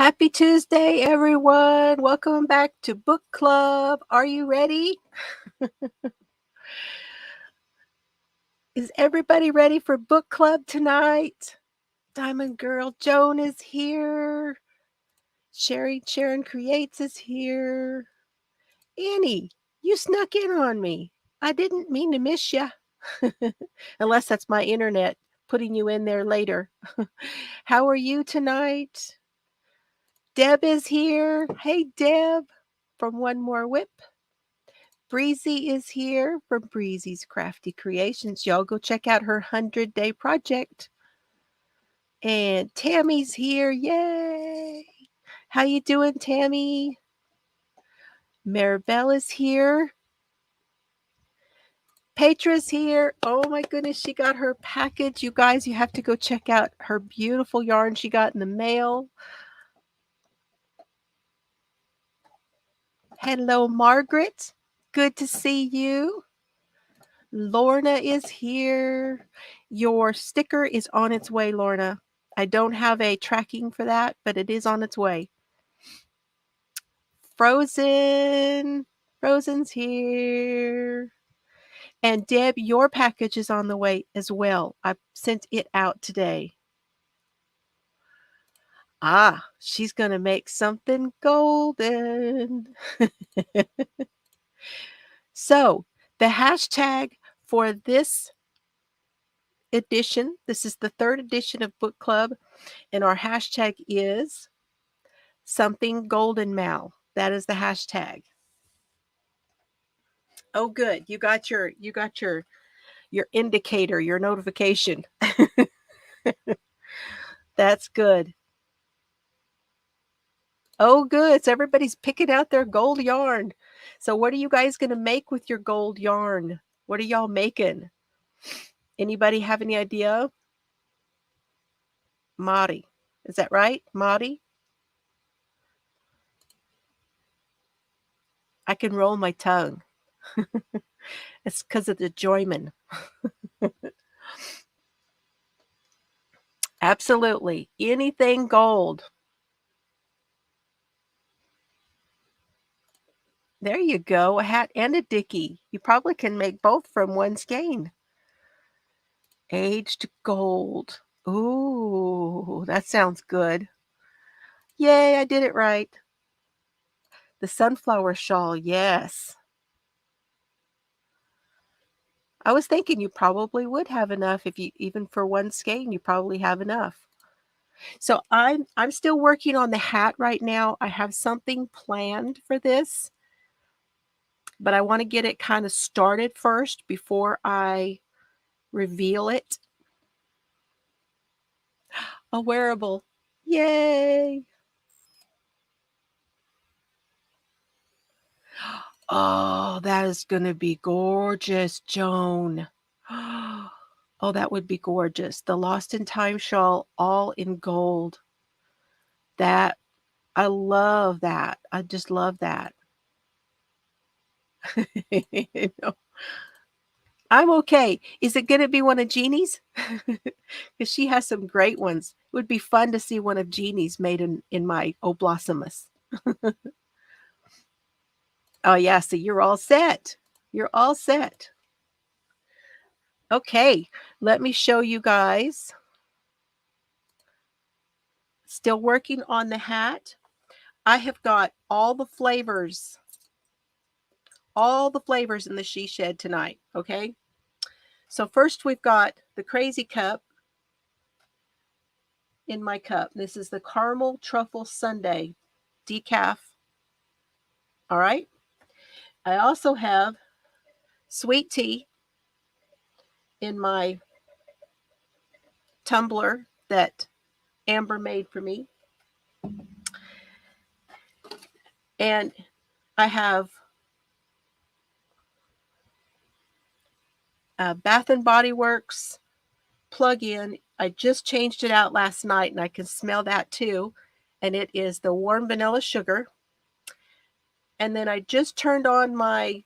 Happy Tuesday, everyone. Welcome back to Book Club. Are you ready? Is everybody ready for book club tonight? Diamond Girl Joan is here. Sharon Creates is here. Annie, you snuck in on me. I didn't mean to miss you. Unless that's my internet putting you in there later. How are you tonight? Deb is here. Hey, Deb, from One More Whip. Breezy is here from Breezy's Crafty Creations. Y'all go check out her 100-day project. And Tammy's here. Yay! How you doing, Tammy? Maribel is here. Petra's here. Oh my goodness, she got her package. You guys, you have to go check out her beautiful yarn she got in the mail. Hello, Margaret. Good to see you. Lorna is here. Your sticker is on its way, Lorna. I don't have a tracking for that, but it is on its way. Frozen's here. And Deb, your package is on the way as well. I sent it out today. Ah, she's going to make something golden. So, the hashtag for this edition, this is the third edition of Book Club, and our hashtag is something golden Mal. That is the hashtag. Oh, good. You got your indicator, your notification. That's good. Oh, good. So everybody's picking out their gold yarn. So what are you guys going to make with your gold yarn? What are y'all making? Anybody have any idea? Mari. Is that right? Mari? I can roll my tongue. It's because of the joyman. Absolutely. Anything gold. There you go. A hat and a dickie. You probably can make both from one skein. Aged gold. Ooh, that sounds good. Yay, I did it right. The sunflower shawl, yes. I was thinking you probably would have enough if you, even for one skein, you probably have enough. So I'm still working on the hat right now. I have something planned for this, but I want to get it kind of started first before I reveal it. A wearable. Yay. Oh, that is going to be gorgeous, Joan. Oh, that would be gorgeous. The Lost in Time shawl, all in gold. That, I love that. I just love that. No, I'm okay. Is it going to be one of Jeannie's? Because she has some great ones. It would be fun to see one of Jeannie's made in my Oblossomus. Oh, yeah. So you're all set. You're all set. Okay. Let me show you guys. Still working on the hat. I have got all the flavors in the She Shed tonight. Okay. So first we've got the Crazy Cup in my cup. This is the Caramel Truffle Sundae decaf. All right. I also have sweet tea in my tumbler that Amber made for me. And I have Bath and Body Works plug-in. I just changed it out last night and I can smell that too. And it is the warm vanilla sugar. And then I just turned on my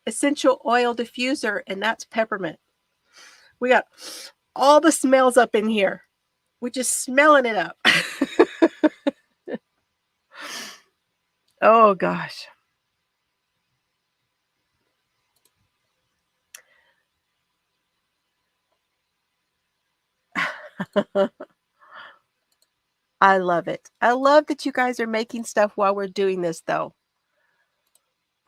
essential oil diffuser, and that's peppermint. We got all the smells up in here. We're just smelling it up. Oh gosh. I love it. I love that you guys are making stuff while we're doing this, though.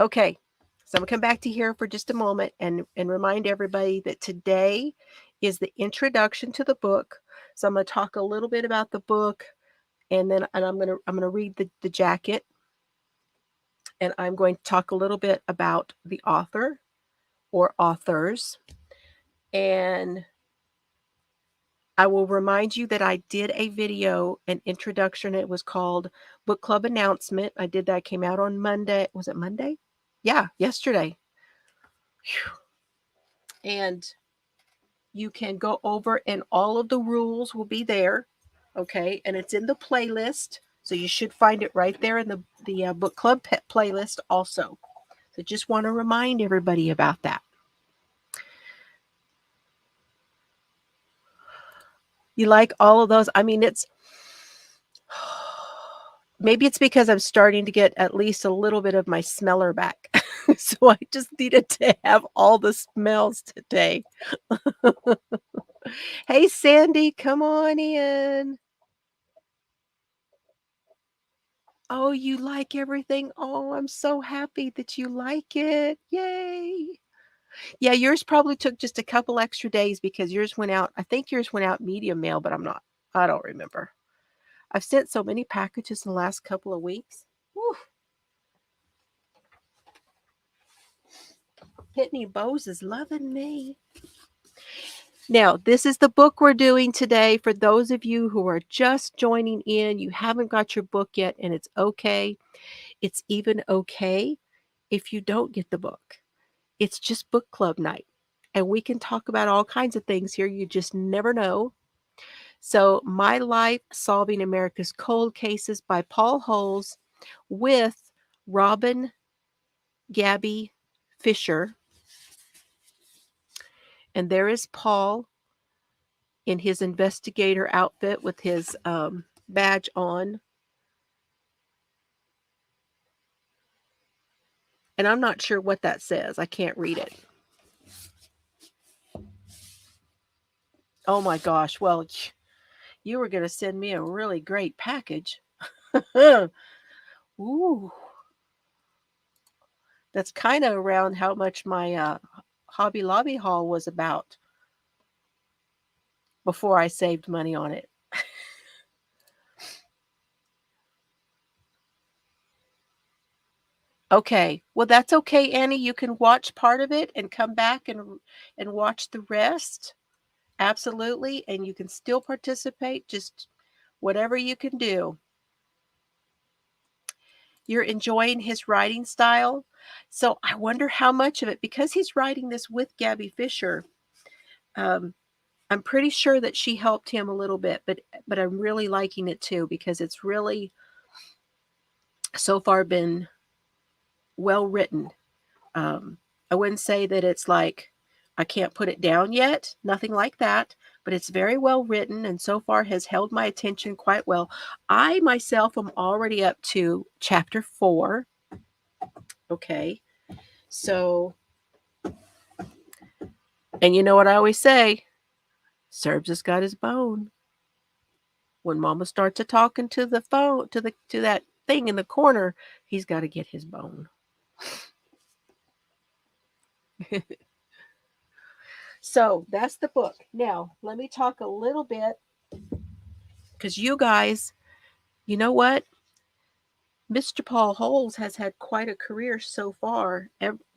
Okay, so I'm gonna come back to here for just a moment and remind everybody that today is the introduction to the book. So I'm gonna talk a little bit about the book, and then I'm gonna read the jacket, and I'm going to talk a little bit about the author or authors, and I will remind you that I did a video, an introduction. It was called Book Club Announcement. I did that, came out on Monday. Was it Monday? Yeah, yesterday. And you can go over and all of the rules will be there. Okay. And it's in the playlist. So you should find it right there in the book club playlist also. So just want to remind everybody about that. You like all of those? I mean, it's maybe it's because I'm starting to get at least a little bit of my smeller back. So I just needed to have all the smells today. Hey, Sandy, come on in. Oh, you like everything? Oh, I'm so happy that you like it. Yay. Yeah, yours probably took just a couple extra days because yours went out. I think yours went out medium mail, but I don't remember. I've sent so many packages in the last couple of weeks. Whew. Pitney Bowes is loving me. Now, this is the book we're doing today. For those of you who are just joining in, you haven't got your book yet, and it's okay. It's even okay if you don't get the book. It's just book club night. And we can talk about all kinds of things here. You just never know. So, My Life Solving America's Cold Cases by Paul Holes with Robin Gabby Fisher. And there is Paul in his investigator outfit with his badge on. And I'm not sure what that says. I can't read it. Oh my gosh. Well, you were going to send me a really great package. Ooh. That's kind of around how much my Hobby Lobby haul was about before I saved money on it. Okay. Well, that's okay, Annie. You can watch part of it and come back and watch the rest. Absolutely. And you can still participate, just whatever you can do. You're enjoying his writing style. So I wonder how much of it, because he's writing this with Gabby Fisher, I'm pretty sure that she helped him a little bit, but I'm really liking it too because it's really so far been well written. I wouldn't say that it's like I can't put it down yet, nothing like that, but it's very well written and so far has held my attention quite well. I myself am already up to chapter 4. Okay. So, and you know what I always say? Serbs has got his bone. When Mama starts a talking to the phone to that thing in the corner, he's got to get his bone. So that's the book. Now let me talk a little bit because you guys, you know what? Mr. Paul Holes has had quite a career so far.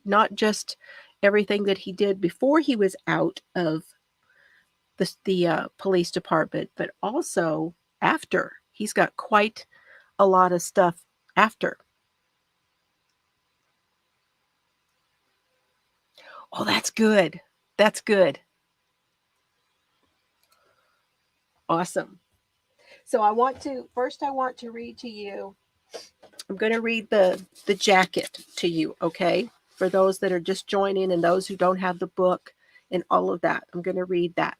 Not just everything that he did before he was out of the police department, but also after. He's got quite a lot of stuff after. Oh, that's good. That's good. Awesome. So I want to read to you. I'm going to read the jacket to you, okay? For those that are just joining and those who don't have the book and all of that. I'm going to read that.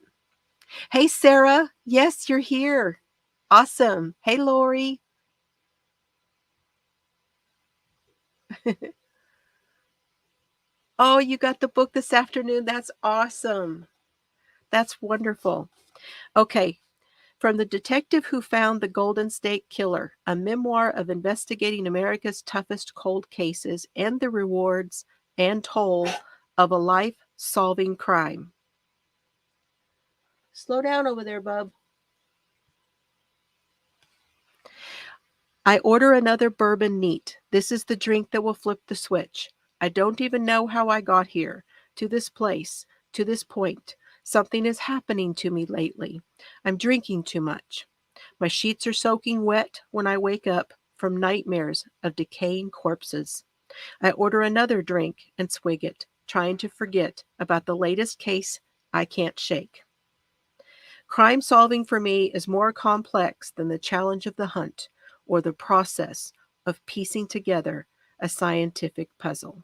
Hey, Sarah. Yes, you're here. Awesome. Hey, Lori. Oh, you got the book this afternoon. That's awesome. That's wonderful. Okay. From the detective who found the Golden State Killer, a memoir of investigating America's toughest cold cases and the rewards and toll of a life-solving crime. Slow down over there, bub. I order another bourbon neat. This is the drink that will flip the switch. I don't even know how I got here, to this place, to this point. Something is happening to me lately. I'm drinking too much. My sheets are soaking wet when I wake up from nightmares of decaying corpses. I order another drink and swig it, trying to forget about the latest case I can't shake. Crime solving for me is more complex than the challenge of the hunt or the process of piecing together a scientific puzzle.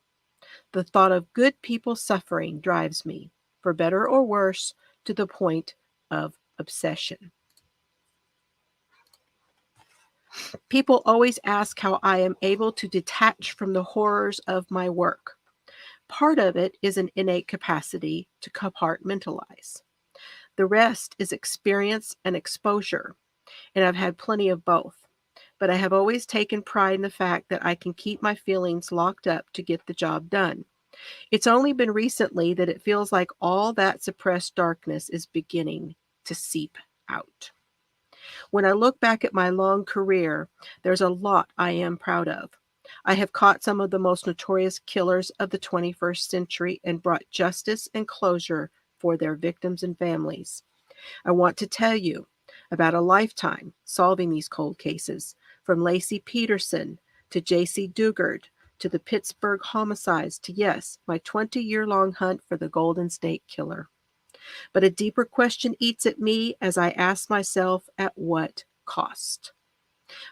The thought of good people suffering drives me, for better or worse, to the point of obsession. People always ask how I am able to detach from the horrors of my work. Part of it is an innate capacity to compartmentalize. The rest is experience and exposure, and I've had plenty of both. But I have always taken pride in the fact that I can keep my feelings locked up to get the job done. It's only been recently that it feels like all that suppressed darkness is beginning to seep out. When I look back at my long career, there's a lot I am proud of. I have caught some of the most notorious killers of the 21st century and brought justice and closure for their victims and families. I want to tell you about a lifetime solving these cold cases, from Lacey Peterson to J.C. Dugard to the Pittsburgh homicides to, yes, my 20-year-long hunt for the Golden State Killer. But a deeper question eats at me as I ask myself, at what cost?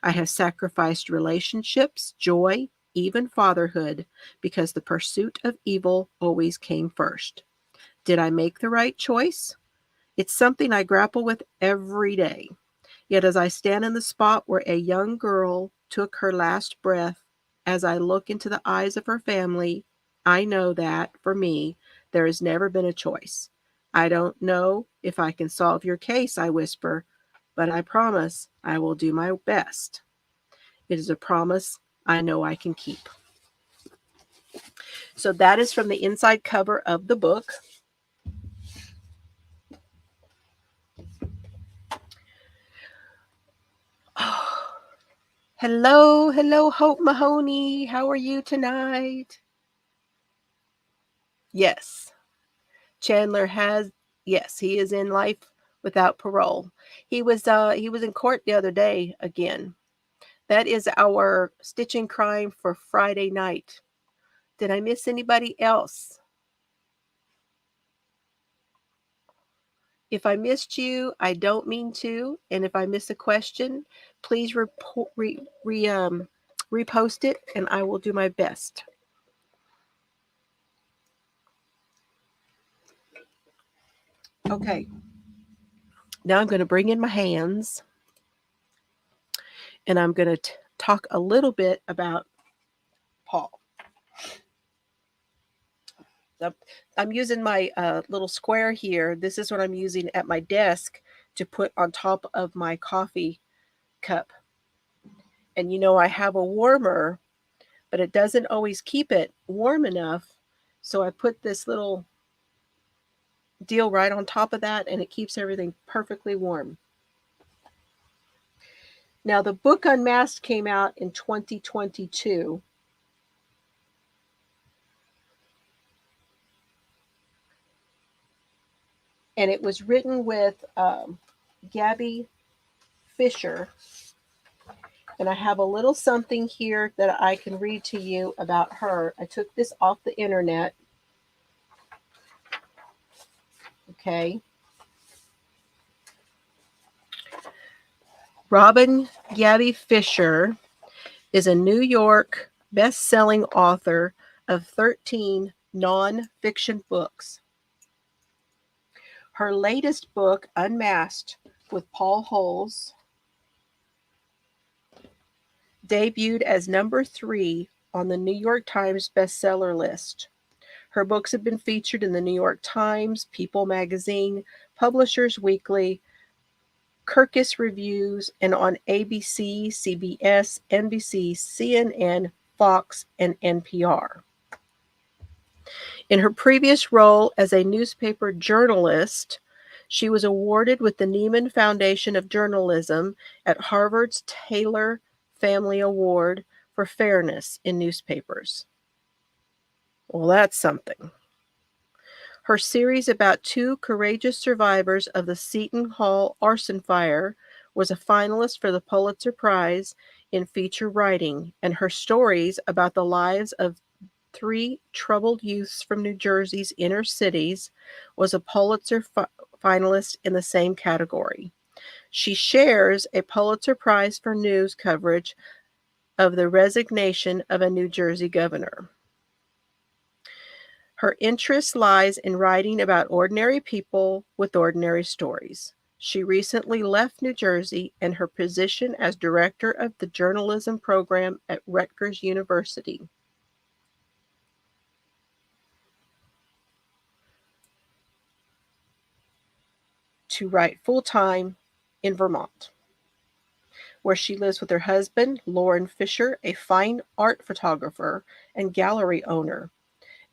I have sacrificed relationships, joy, even fatherhood, because the pursuit of evil always came first. Did I make the right choice? It's something I grapple with every day. Yet as I stand in the spot where a young girl took her last breath, as I look into the eyes of her family, I know that, for me, there has never been a choice. I don't know if I can solve your case, I whisper, but I promise I will do my best. It is a promise I know I can keep. So that is from the inside cover of the book. Hello, hello, Hope Mahoney. How are you tonight? Yes, Chandler has. Yes, he is in life without parole. He was in court the other day again. That is our Stitching Crime for Friday night. Did I miss anybody else? If I missed you, I don't mean to. And if I miss a question, please repost it, and I will do my best. Okay. Now I'm going to bring in my hands, and I'm going to talk a little bit about Paul. I'm using my little square here. This is what I'm using at my desk to put on top of my coffee cup. And I have a warmer, but it doesn't always keep it warm enough. So I put this little deal right on top of that, and it keeps everything perfectly warm. Now, the book Unmasked came out in 2022. And it was written with Gabby Fisher. And I have a little something here that I can read to you about her. I took this off the internet. Okay. Robin Gabby Fisher is a New York best-selling author of 13 nonfiction books. Her latest book, Unmasked, with Paul Holes, debuted as number 3 on the New York Times bestseller list. Her books have been featured in the New York Times, People magazine, Publishers Weekly, Kirkus Reviews, and on ABC, CBS, NBC, CNN, Fox, and NPR. In her previous role as a newspaper journalist, she was awarded with the Nieman Foundation of Journalism at Harvard's Taylor Family Award for Fairness in Newspapers. Well, that's something. Her series about two courageous survivors of the Seton Hall arson fire was a finalist for the Pulitzer Prize in feature writing, and her stories about the lives of three troubled youths from New Jersey's inner cities was a Pulitzer finalist in the same category. She shares a Pulitzer Prize for news coverage of the resignation of a New Jersey governor. Her interest lies in writing about ordinary people with ordinary stories. She recently left New Jersey and her position as director of the journalism program at Rutgers University. To write full-time in Vermont, where she lives with her husband, Lauren Fisher, a fine art photographer and gallery owner,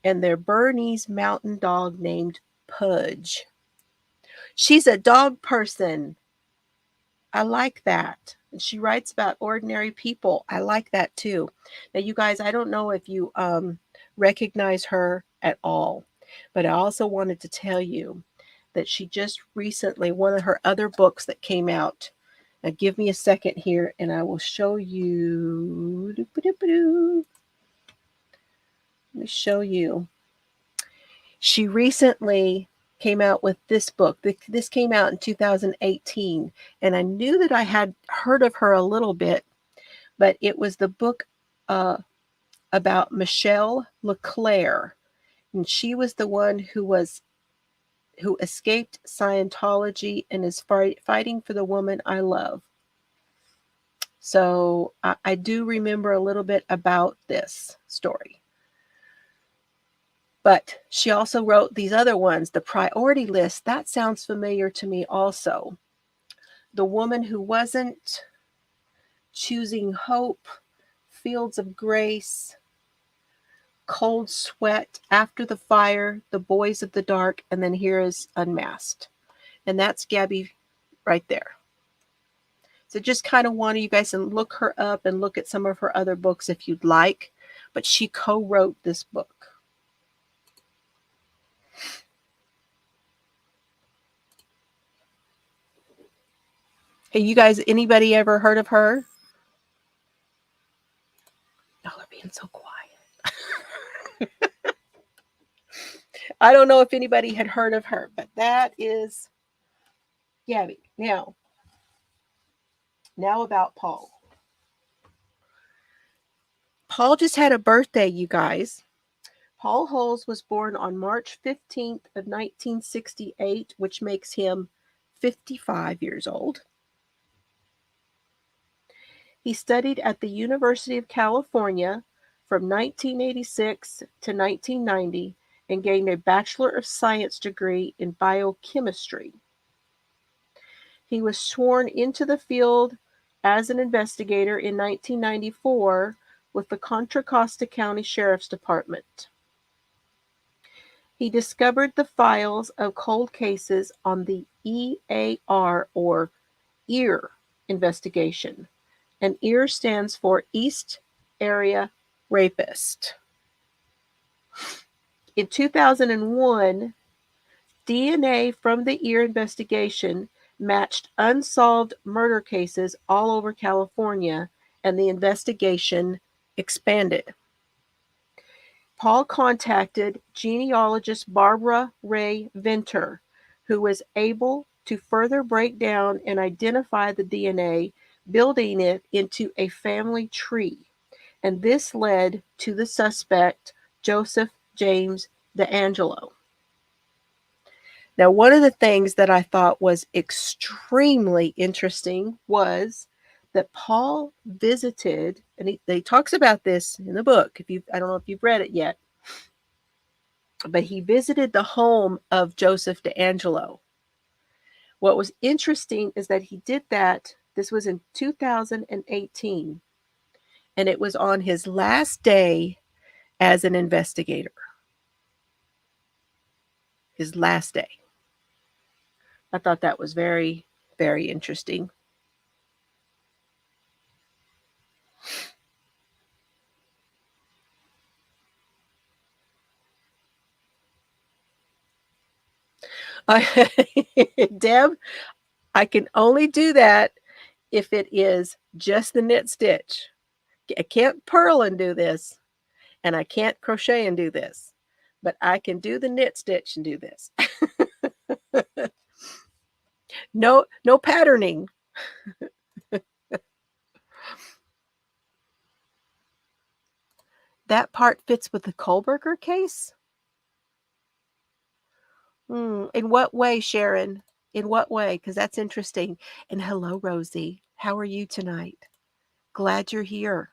and their Bernese mountain dog named Pudge. She's a dog person. I like that. And she writes about ordinary people. I like that too. Now, you guys, I don't know if you recognize her at all, but I also wanted to tell you that she just recently, one of her other books that came out. Now, give me a second here and I will show you. Let me show you. She recently came out with this book. This came out in 2018, and I knew that I had heard of her a little bit, but it was the book about Michelle LeClaire, and she was the one who escaped Scientology and is fighting for the woman I love. So I do remember a little bit about this story. But she also wrote these other ones, The Priority List. That sounds familiar to me also. The Woman Who Wasn't, Choosing Hope, Fields of Grace, Cold Sweat, After the Fire, The Boys of the Dark, and then here is Unmasked. And that's Gabby right there. So just kind of wanted you guys to look her up and look at some of her other books if you'd like. But she co-wrote this book. Hey, you guys, anybody ever heard of her? Y'all are being so quiet. I don't know if anybody had heard of her, but that is Gabby. Now about Paul. Paul just had a birthday, you guys. Paul Holes was born on March 15th of 1968, which makes him 55 years old. He studied at the University of California from 1986 to 1990 and gained a Bachelor of Science degree in biochemistry. He was sworn into the field as an investigator in 1994 with the Contra Costa County Sheriff's Department. He discovered the files of cold cases on the EAR, or EAR, investigation. And EAR stands for East Area Rapist. In 2001, DNA from the EAR investigation matched unsolved murder cases all over California, and the investigation expanded. Paul contacted genealogist Barbara Ray Venter, who was able to further break down and identify the DNA, building it into a family tree. And this led to the suspect, Joseph James DeAngelo. Now, one of the things that I thought was extremely interesting was that Paul visited, and he talks about this in the book. I don't know if you've read it yet, but he visited the home of Joseph DeAngelo. What was interesting is that he did that. This was in 2018, and it was on his last day as an investigator. His last day. I thought that was very, very interesting. Deb, I can only do that if it is just the knit stitch. I can't purl and do this, and I can't crochet and do this, but I can do the knit stitch and do this. No patterning. That part fits with the Kohlberger case? In what way, Sharon? In what way? Because that's interesting. And hello, Rosie. How are you tonight? Glad you're here.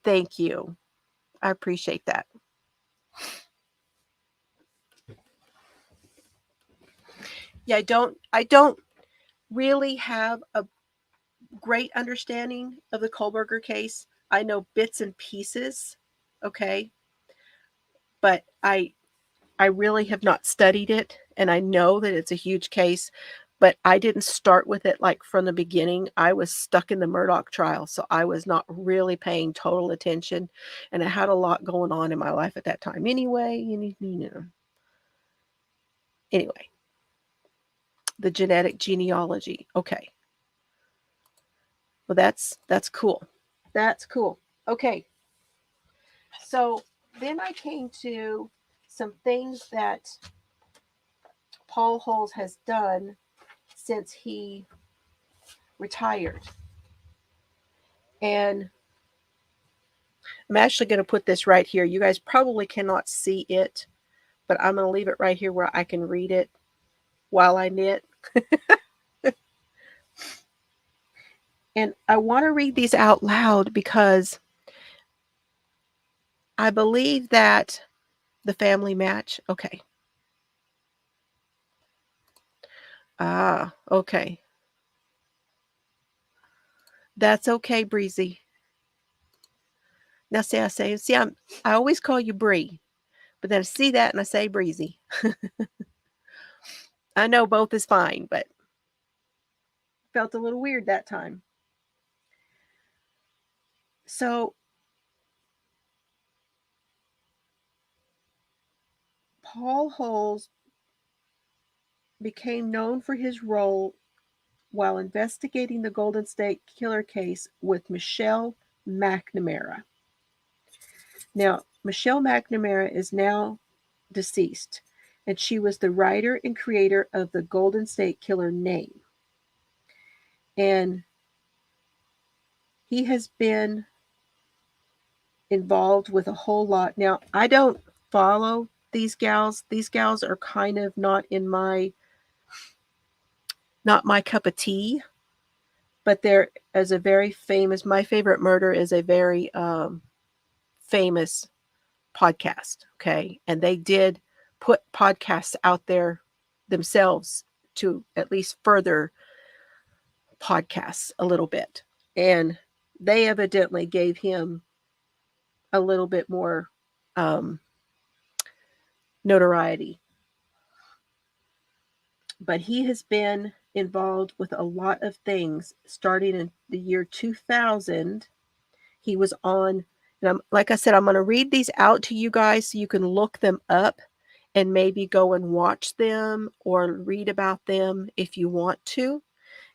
Thank you. I appreciate that. Yeah, I don't really have a great understanding of the Kohlberger case. I know bits and pieces, okay? But I really have not studied it, and I know that it's a huge case, but I didn't start with it like from the beginning. I was stuck in the Murdoch trial, so I was not really paying total attention, and I had a lot going on in my life at that time anyway. Anyway, the genetic genealogy. Okay. Well, that's cool. That's cool. Okay. So then I came to some things that Paul Holes has done since he retired. And I'm actually going to put this right here. You guys probably cannot see it, but I'm going to leave it right here where I can read it while I knit. And I want to read these out loud because I believe that the family match. Okay. Okay. That's okay, Breezy. Now, I always call you Bree, but then I see that and I say Breezy. I know both is fine, but felt a little weird that time. So, Paul Holes became known for his role while investigating the Golden State Killer case with Michelle McNamara. Now, Michelle McNamara is now deceased, and she was the writer and creator of the Golden State Killer name. And he has been involved with a whole lot. Now, I don't follow these gals. These gals are kind of not my cup of tea, but there is a very famous, My Favorite Murder is a very famous podcast. Okay. And they did put podcasts out there themselves to at least further podcasts a little bit. And they evidently gave him a little bit more notoriety. But he has been involved with a lot of things starting in the year 2000. He was on, and like I said, I'm going to read these out to you guys so you can look them up and maybe go and watch them or read about them if you want to.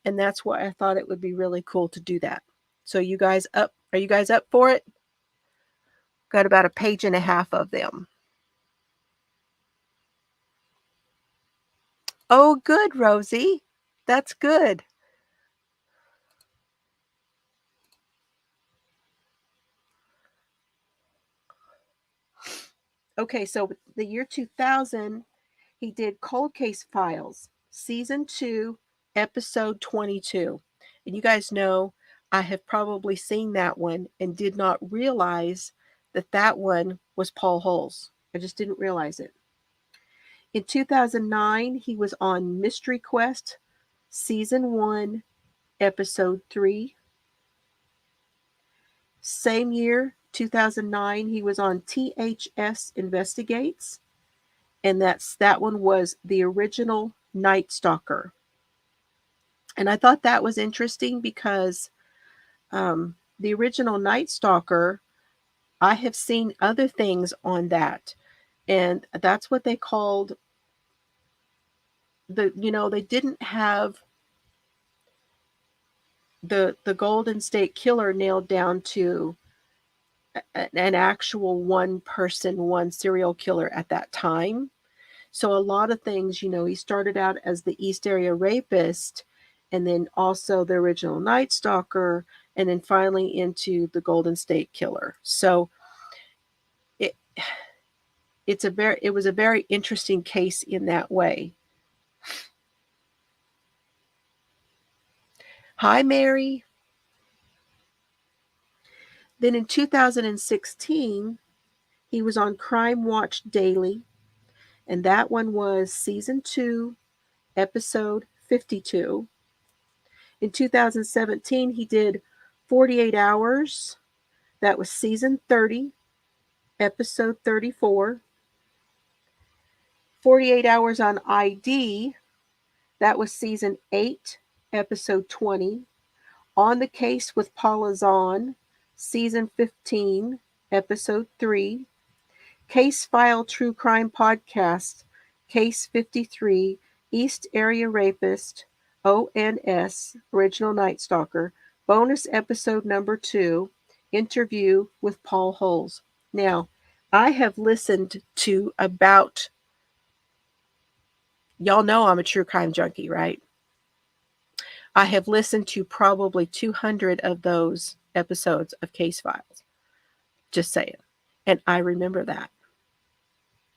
And that's why I thought it would be really cool to do that. So you guys up? Are you guys up for it? Got about a page and a half of them. Oh, good, Rosie. That's good. Okay, so the year 2000, he did Cold Case Files, Season 2, Episode 22. And you guys know I have probably seen that one and did not realize that that one was Paul Holes. I just didn't realize it. In 2009, he was on Mystery Quest, Season 1, Episode 3. Same year, 2009, he was on THS Investigates, and that one was the original Night Stalker. And I thought that was interesting because the original Night Stalker, I have seen other things on that, and that's what they called they didn't have the Golden State Killer nailed down to an actual one person, one serial killer at that time. So a lot of things, he started out as the East Area Rapist, and then also the original Night Stalker, and then finally into the Golden State Killer. So it it was a very interesting case in that way. Hi, Mary. Then in 2016, he was on Crime Watch Daily, and that one was Season 2, Episode 52. In 2017, he did 48 Hours. That was Season 30, Episode 34. 48 Hours on ID. That was Season 8, Episode 20. On the Case with Paula Zahn, Season 15, Episode 3. Case File True Crime Podcast, Case 53, East Area Rapist, ONS, Original Night Stalker, bonus episode number 2, interview with Paul Holes. Now, I have listened to about, y'all know I'm a true crime junkie, right? I have listened to probably 200 of those episodes of Case Files. Just saying. And I remember that.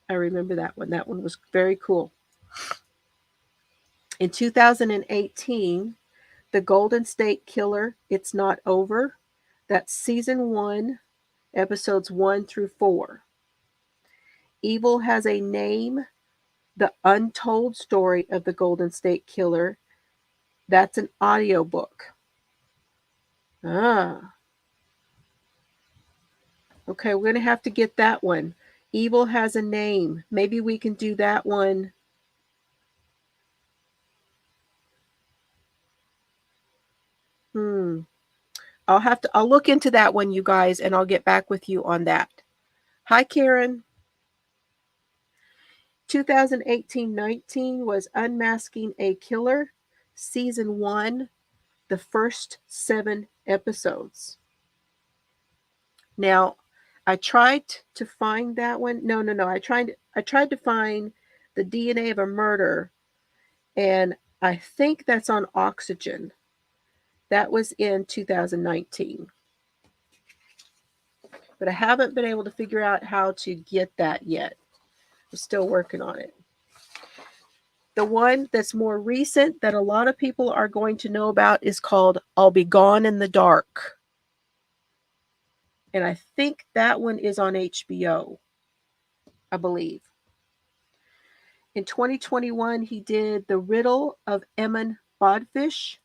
I remember that one. That one was very cool. In 2018, The Golden State Killer, It's Not Over. That's Season 1, Episodes 1 through 4. Evil Has a Name, The Untold Story of the Golden State Killer. That's an audiobook. Okay, we're going to have to get that one. Evil Has a Name. Maybe we can do that one. I'll look into that one, you guys, and I'll get back with you on that. Hi, Karen. 2018-19 was Unmasking a Killer, Season 1, the first 7 episodes. Now, I tried to find that one. No. I tried to find the DNA of a Murder, and I think that's on Oxygen. That was in 2019. But I haven't been able to figure out how to get that yet. I'm still working on it. The one that's more recent that a lot of people are going to know about is called I'll Be Gone in the Dark. And I think that one is on HBO, I believe. In 2021, he did The Riddle of Eamon Bodfish.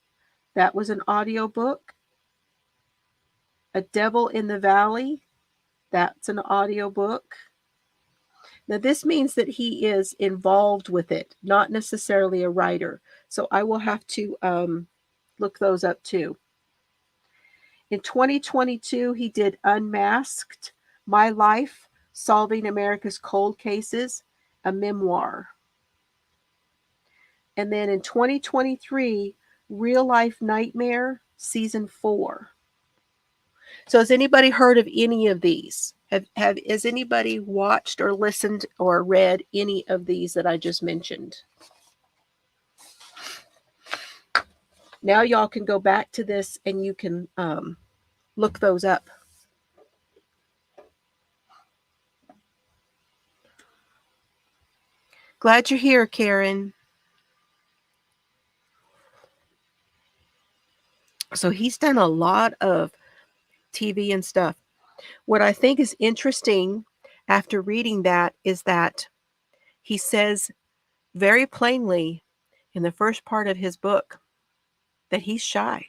That was an audiobook. A Devil in the Valley. That's an audiobook. Now, this means that he is involved with it, not necessarily a writer. So I will have to look those up too. In 2022, he did Unmasked, My Life, Solving America's Cold Cases, a memoir. And then in 2023, Real Life Nightmare, Season 4. So has anybody heard of any of these? Has anybody watched or listened or read any of these that I just mentioned? Now y'all can go back to this and you can look those up. Glad you're here, Karen. So he's done a lot of TV and stuff. What I think is interesting after reading that is that he says very plainly in the first part of his book that he's shy.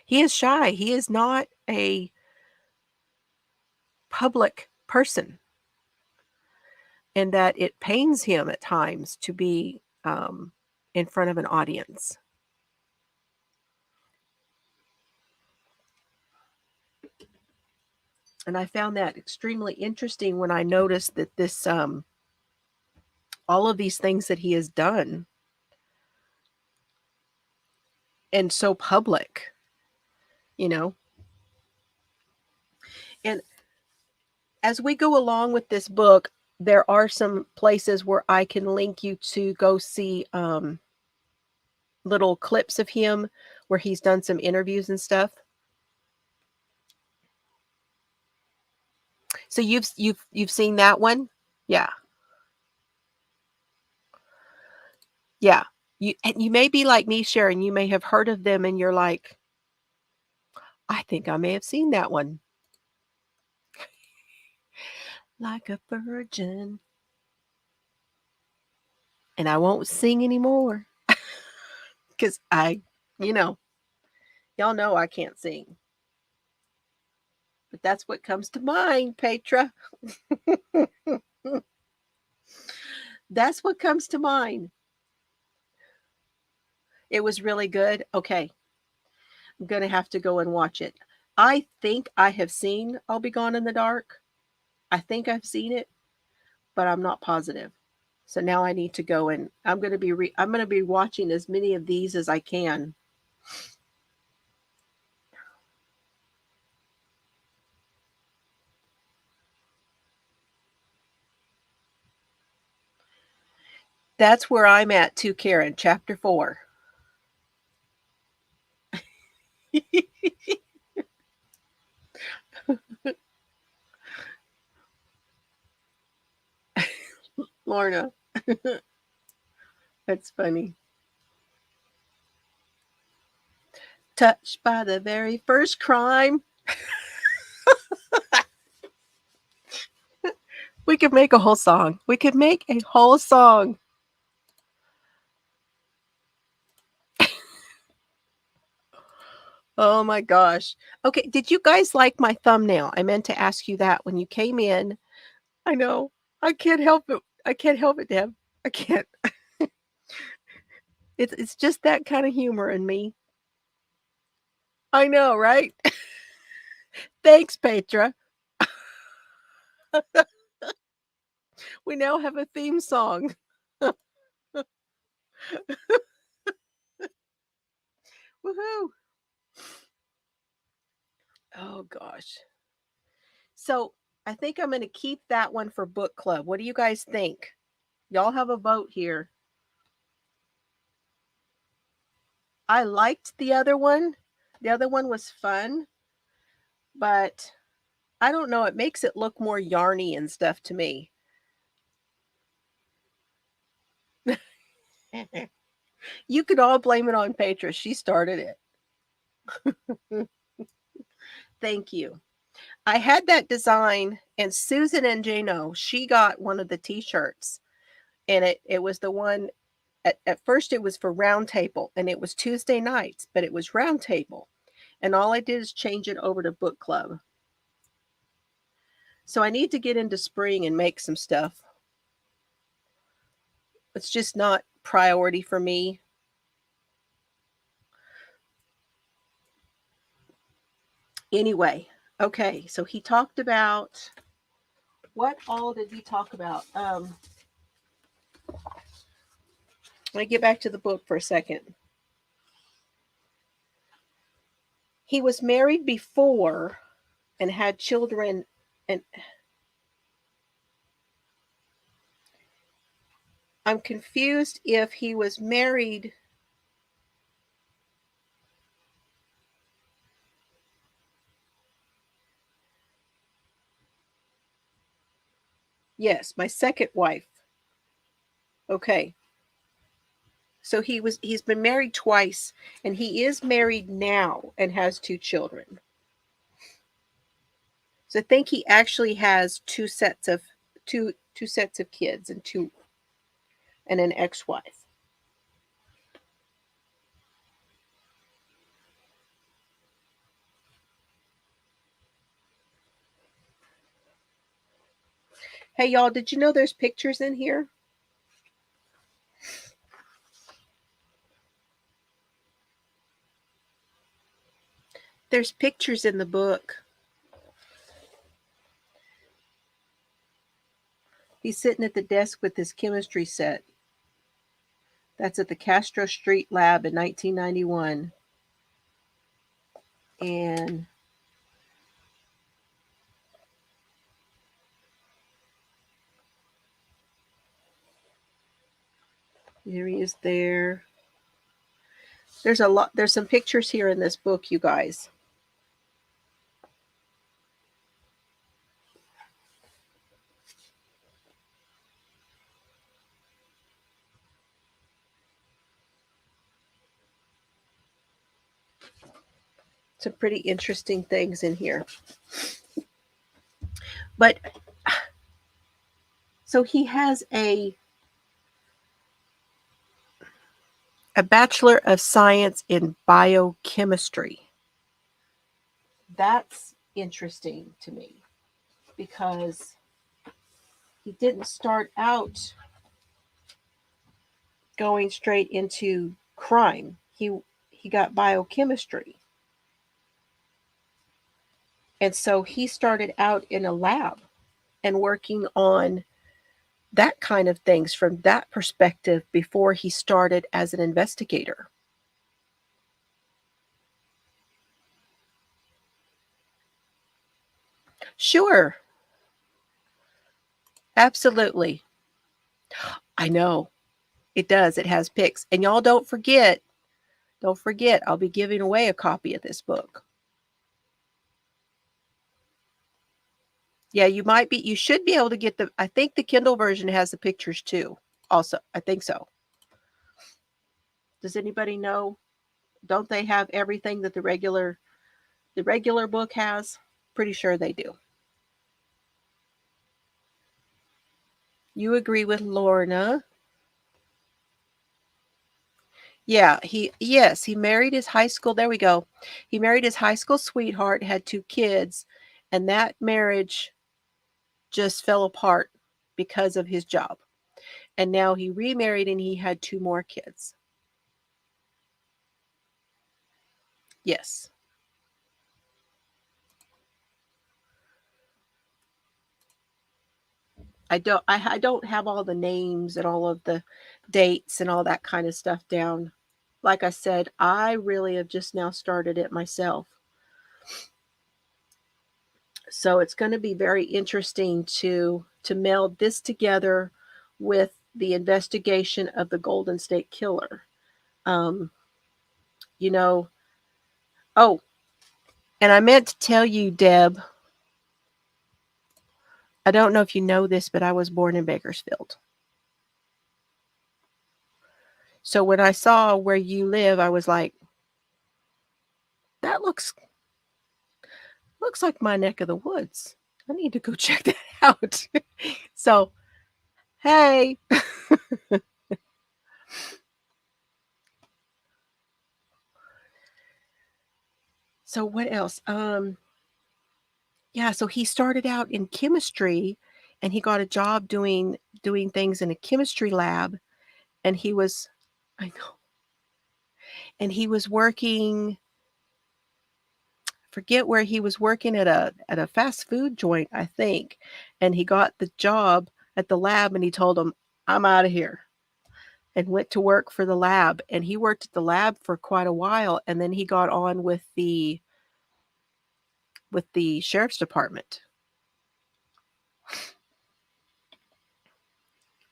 He is shy. He is not a public person, and that it pains him at times to be in front of an audience. And I found that extremely interesting when I noticed that this all of these things that he has done and so public, you know. And as we go along with this book, there are some places where I can link you to go see little clips of him where he's done some interviews and stuff. So you've seen that one? Yeah. Yeah. You may be like me, Sharon. You may have heard of them and you're like, I think I may have seen that one. Like a virgin. And I won't sing anymore. Because y'all know I can't sing. But that's what comes to mind, Petra. That's what comes to mind. It was really good. Okay. I'm going to have to go and watch it. I think I have seen I'll Be Gone in the Dark. I think I've seen it, but I'm not positive. So now I need to go and I'm going to be watching as many of these as I can. That's where I'm at too, Karen, chapter 4. Lorna. That's funny. Touched by the very first crime. We could make a whole song. We could make a whole song. Oh my gosh. Okay, did you guys like my thumbnail? I meant to ask you that when you came in. I know. I can't help it. I can't help it, Deb. I can't. It's just that kind of humor in me. I know, right? Thanks, Petra. We now have a theme song. Woohoo. Oh gosh. So I think I'm going to keep that one for book club. What do you guys think? Y'all have a vote here. I liked the other one. The other one was fun, but I don't know. It makes it look more yarny and stuff to me. You could all blame it on Petra. She started it. Thank you. I had that design, and Susan and Jano, she got one of the t-shirts, and it was the one at first it was for round table, and it was Tuesday nights, but it was round table. And all I did is change it over to book club. So I need to get into spring and make some stuff. It's just not priority for me. Anyway, okay, so he talked about what all did he talk about? Let me get back to the book for a second. He was married before and had children, and I'm confused if he was married. Yes, my second wife. Okay. So he's been married twice, and he is married now and has 2 children. So I think he actually has two sets of kids and an ex-wife. Hey y'all, did you know there's pictures in here? There's pictures in the book. He's sitting at the desk with his chemistry set. That's at the Castro Street lab in 1991. And there he is there. There's some pictures here in this book, you guys. Some pretty interesting things in here. But so he has a Bachelor of Science in Biochemistry. That's interesting to me because he didn't start out going straight into crime. He got biochemistry. And so he started out in a lab and working on that kind of things from that perspective before he started as an investigator. Sure, absolutely. I know it does. It has pics. And y'all don't forget, I'll be giving away a copy of this book. Yeah, you should be able to get I think the Kindle version has the pictures too. Also, I think so. Does anybody know? Don't they have everything that the regular book has? Pretty sure they do. You agree with Lorna? Yeah, he married his high school. There we go. He married his high school sweetheart, had 2 kids, and that marriage just fell apart because of his job. And now he remarried and he had 2 more kids. Yes. I don't have all the names and all of the dates and all that kind of stuff down. Like I said, I really have just now started it myself. So it's going to be very interesting to meld this together with the investigation of the Golden State Killer. Um, you know, oh, and I meant to tell you, Deb, I don't know if you know this, but I was born in Bakersfield. So when I saw where you live, I was like, that looks like my neck of the woods. I need to go check that out. So, hey. So what else? Yeah, so he started out in chemistry and he got a job doing things in a chemistry lab and he was I know. And he was working forget where he was working at a fast food joint, I think. And he got the job at the lab and he told him, "I'm out of here." And went to work for the lab and he worked at the lab for quite a while and then he got on with the sheriff's department.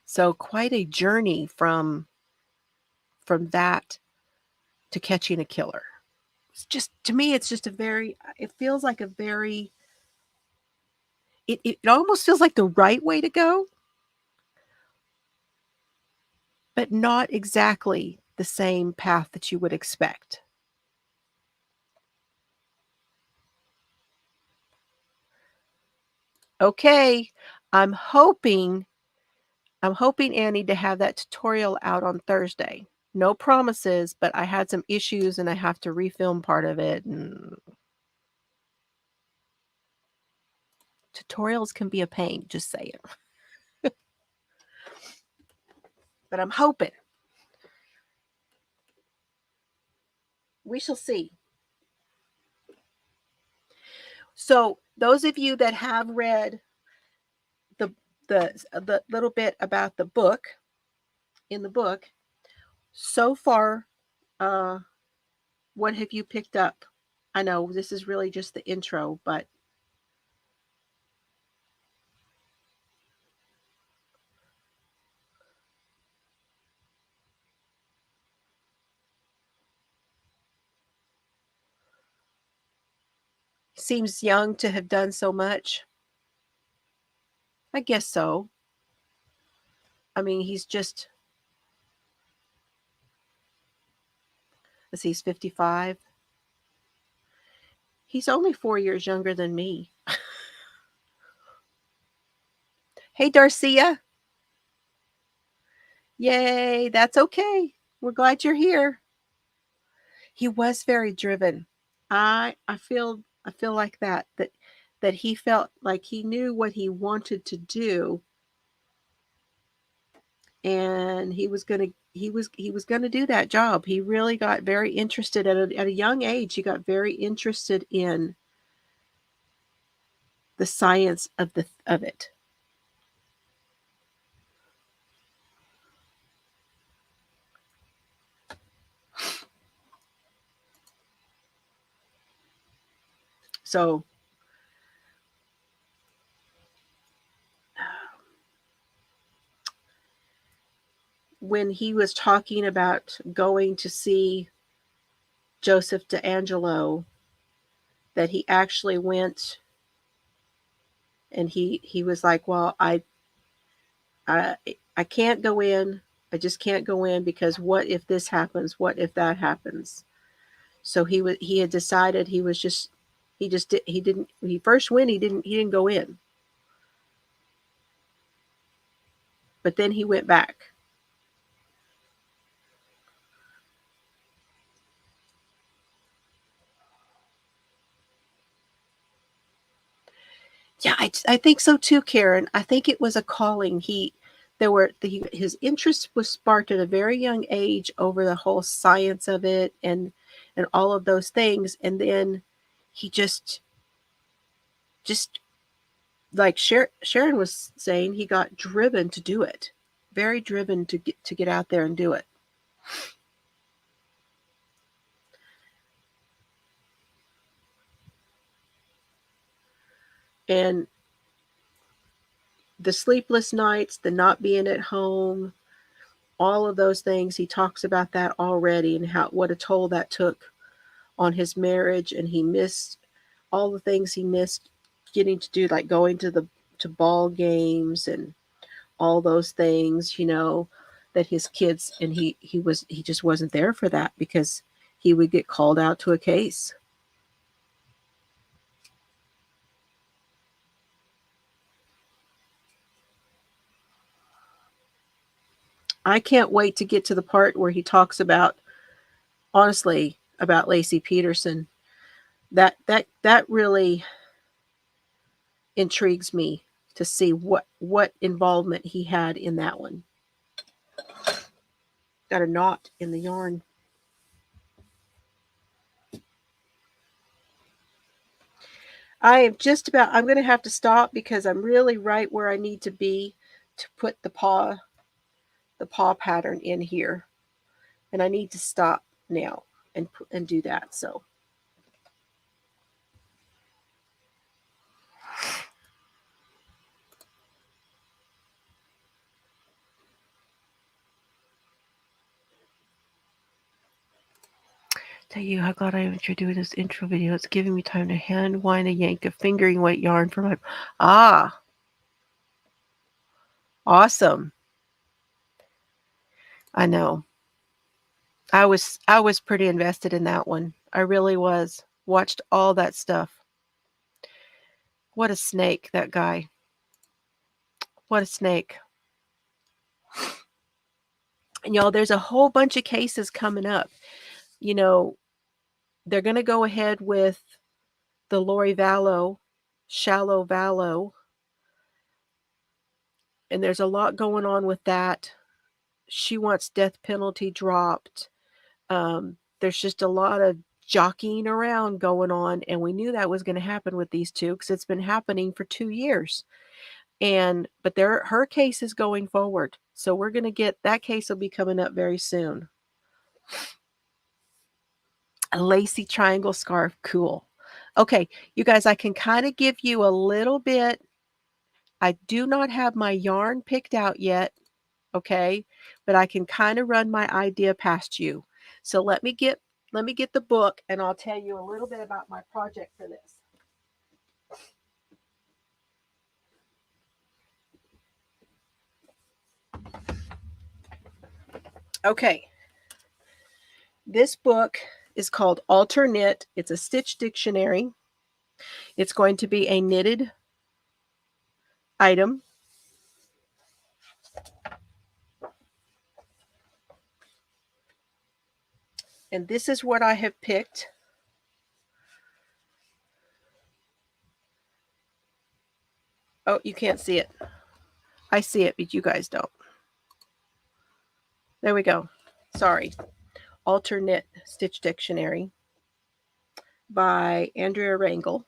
So quite a journey from that to catching a killer. It's just to me it's just it feels like a very it almost feels like the right way to go, but not exactly the same path that you would expect. Okay, I'm hoping I'm hoping, Annie, to have that tutorial out on Thursday. No promises, but I had some issues and I have to refilm part of it, and tutorials can be a pain, just saying. But I'm hoping. We shall see. So, those of you that have read the the little bit about the book in the book, so far, uh, what have you picked up? I know this is really just the intro, but seems young to have done so much. I guess so. I mean, he's just, let's see, he's 55. He's only 4 years younger than me. Hey, Darcia. Yay, that's okay. We're glad you're here. He was very driven. I feel like that he felt like he knew what he wanted to do, and he was going to do that job. He really got very interested at a young age. He got very interested in the science of it. So when he was talking about going to see Joseph DeAngelo, that he actually went, and he was like, well, I I can't go in. I just can't go in because what if this happens? What if that happens? So he had decided he didn't, when he first went, he didn't go in. But then he went back. Yeah, I think so too, Karen. I think it was a calling. His interest was sparked at a very young age over the whole science of it, and all of those things, and then he just like Sharon was saying, he got driven to do it, very driven to get out there and do it. And the sleepless nights, the not being at home, all of those things, he talks about that already, and how what a toll that took on his marriage, and he missed all the things he missed getting to do, like going to ball games and all those things, that his kids, and he just wasn't there for that because he would get called out to a case. I can't wait to get to the part where he talks about, honestly, about Lacey Peterson. That really intrigues me to see what involvement he had in that one. Got a knot in the yarn. I'm going to have to stop because I'm really right where I need to be to put the paw pattern in here. And I need to stop now and do that. So Tell you how glad I am that you're doing this intro video. It's giving me time to hand wind a yank of fingering weight yarn for my... Ah! Awesome. I know. I was pretty invested in that one. I really was. Watched all that stuff. What a snake, that guy. What a snake. And y'all, there's a whole bunch of cases coming up. You know, they're going to go ahead with the Lori Vallow, Shallow Vallow. And there's a lot going on with that. She wants death penalty dropped. There's just a lot of jockeying around going on. And we knew that was going to happen with these two because it's been happening for 2 years. But her case is going forward. So we're going to get, that case will be coming up very soon. A lacy triangle scarf, cool. Okay, you guys, I can kind of give you a little bit. I do not have my yarn picked out yet, okay? But I can kind of run my idea past you. So let me get the book and I'll tell you a little bit about my project for this. Okay. This book is called Alternate. It's a stitch dictionary. It's going to be a knitted item. And this is what I have picked. Oh, you can't see it. I see it, but you guys don't. There we go. Sorry. Alternate Stitch Dictionary by Andrea Rangel.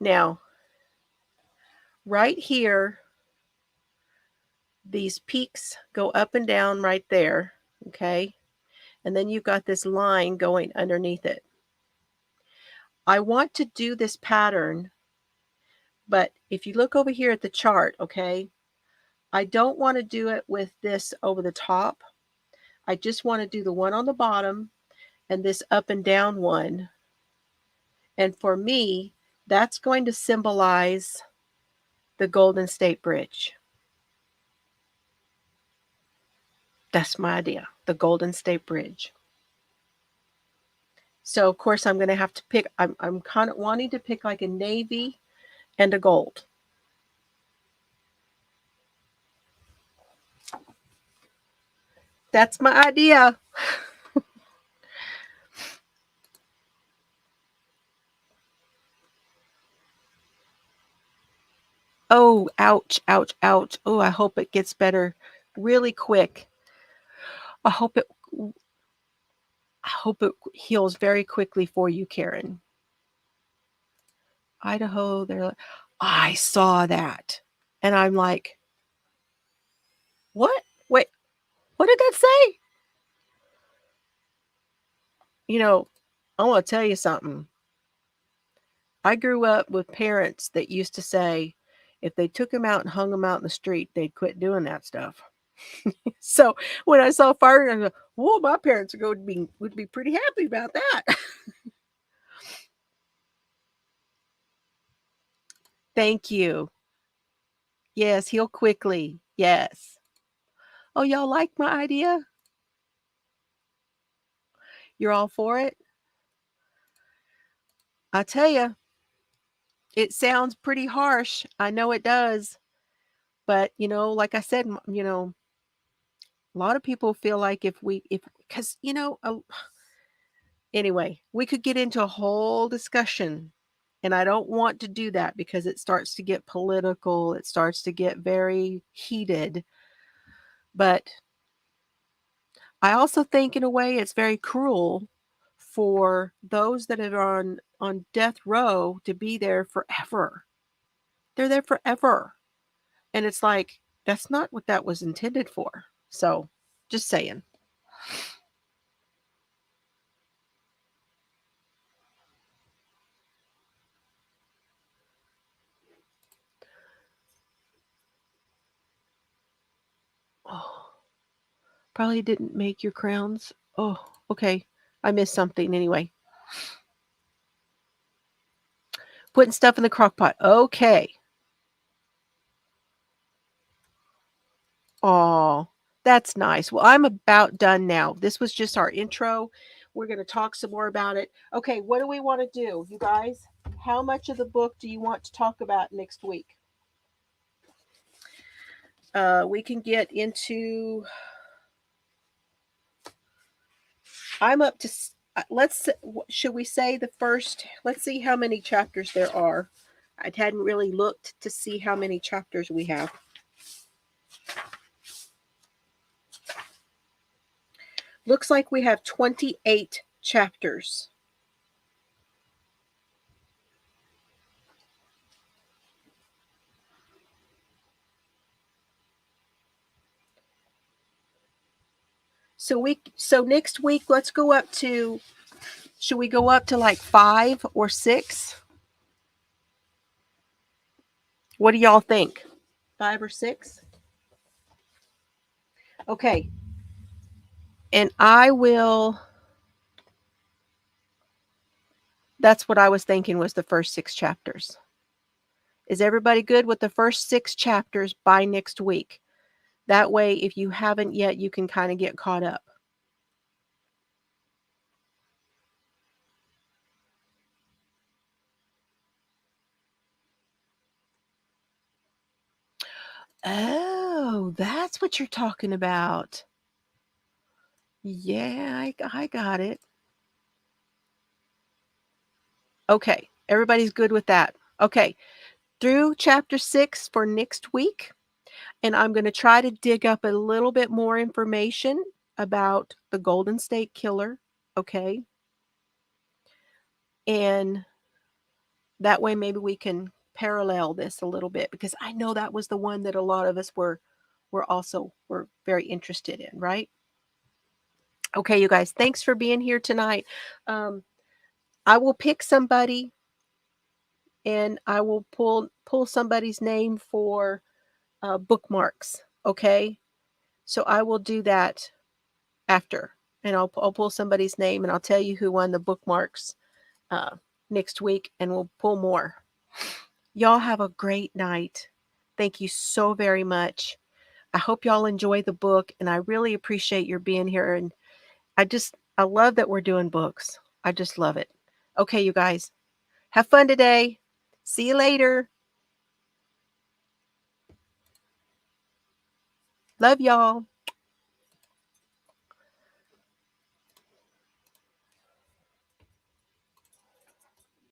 Now, right here, these peaks go up and down right there, okay? And then you've got this line going underneath it. I want to do this pattern, but if you look over here at the chart, okay, I don't want to do it with this over the top. I just want to do the one on the bottom and this up and down one. And for me, that's going to symbolize the Golden State Bridge. That's my idea, the Golden State Bridge. So, of course, I'm going to have to pick, I'm kind of wanting to pick like a navy and a gold. That's my idea. Oh, ouch, ouch, ouch. Oh, I hope it gets better really quick. I hope it heals very quickly for you, Karen. Idaho, they're like, I saw that. And I'm like, what? Wait, what did that say? You know, I want to tell you something. I grew up with parents that used to say if they took them out and hung them out in the street, they'd quit doing that stuff. So when I saw fire, I go, "Whoa, my parents would be pretty happy about that." Thank you. Yes, heal quickly. Yes. Oh, y'all like my idea? You're all for it? I tell you, it sounds pretty harsh. I know it does. But, like I said, a lot of people feel like because, anyway, we could get into a whole discussion. And I don't want to do that because it starts to get political. It starts to get very heated. But I also think in a way it's very cruel for those that are on death row to be there forever. They're there forever. And it's like, that's not what that was intended for. So, just saying. Oh. Probably didn't make your crowns. Oh, okay. I missed something anyway. Putting stuff in the crock pot. Okay. Oh, that's nice. Well, I'm about done now. This was just our intro. We're going to talk some more about it. Okay, what do we want to do, you guys? How much of the book do you want to talk about next week? We can get into. I'm up to. Should we say the first? Let's see how many chapters there are. I hadn't really looked to see how many chapters we have. Looks like we have 28 chapters. So next week, let's go up to. Should we go up to like 5 or 6? What do y'all think? 5 or 6? Okay. And I will. That's what I was thinking was the first 6 chapters. Is everybody good with the first 6 chapters by next week? That way, if you haven't yet, you can kind of get caught up. Oh, that's what you're talking about. Yeah, I got it. Okay, everybody's good with that. Okay, through chapter 6 for next week. And I'm going to try to dig up a little bit more information about the Golden State Killer. Okay. And that way, maybe we can parallel this a little bit because I know that was the one that a lot of us were very interested in, right? Okay, you guys, thanks for being here tonight. I will pick somebody and I will pull somebody's name for bookmarks. Okay, so I will do that after, and I'll pull somebody's name and I'll tell you who won the bookmarks next week, and we'll pull more. Y'all have a great night. Thank you so very much. I hope y'all enjoy the book, and I really appreciate your being here. And I love that we're doing books. I just love it. Okay, you guys, have fun today. See you later. Love y'all.